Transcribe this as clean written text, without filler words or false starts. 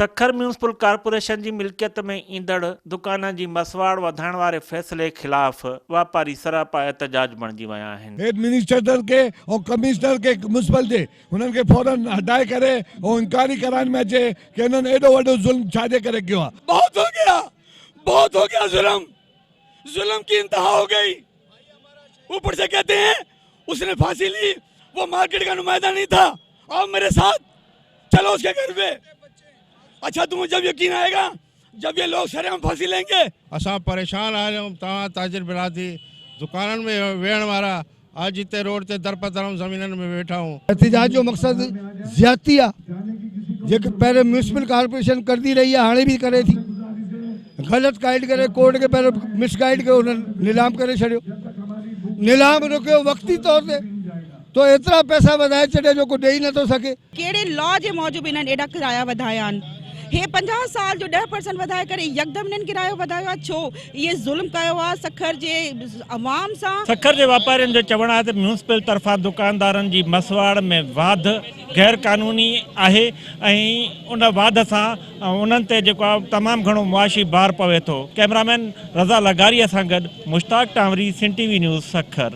Sukkur municipal corporation की मिल्कियत में ईंदड़ दुकान की मसवाड़ वधाइण वारे फैसले खिलाफ वापारी सरापा एहतजाज बणिजी विया आहिनि। हेड मिनिस्टर के और कमिश्नर के म्यूनिसिपल जे उन्हनि खे फौरन हटाए करे और इंक्वायरी कराइण में अचे कि इन्होंने एडो वडो जुल्म छाजे करे कियो आहे। बहुत हो गया जुल्म की इंतहा हो गई। ऊपर से कहते हैं उसने फांसी ली, वो मार्केट का नुमाइंदा नहीं था, आओ मेरे साथ चलो उसके घर पे। अच्छा तुम्हें जब यकीन आएगा जब ये लोग शर्म फांसी लेंगे। असां परेशान आहियूं तव्हां ताजिर बिरादरी दुकाननि में वेहण वारा आज हिते रोड ते दरपदरम ज़मीननि में वेठा हूं। एहतजाज जो मकसद ज्यादती आहे जेके पहिरें म्यूनिसिपल कॉर्पोरेशन करती रही है, हाणे भी करे थी। गलत गाइड करे कोर्ट के पहिरियों मिसगाइड कयो, उन्हनि नीलाम करे छॾियो। नीलाम रुकियो वक्ती तौर ते तो एतिरा पैसा वधाए छॾिया जो को ॾेई नथो सघे। कहिड़े लॉ जे मौजूब इन्हनि एॾा किराया वधाया आहिनि? हे 50 साल जो 10% वधाए करे यकदम इन्हनि किरायो वधायो आहे छो? ये जुल्म कयो आहे सखर जे अवाम सां। सखर जे वापारियुनि जो चवणु आहे त म्यूनिसिपल तरफ़ां दुकानदारनि जी मसवाड़ में वाध गैर कानूनी आहे ऐं उन वाध सां उन्हनि ते जेको आहे तमामु घणो मुआशी भार पवे थो। कैमरामैन रज़ा लगारीअ सां गॾु मुश्ताक टांवरी, सिंध टीवी न्यूज़, सखर।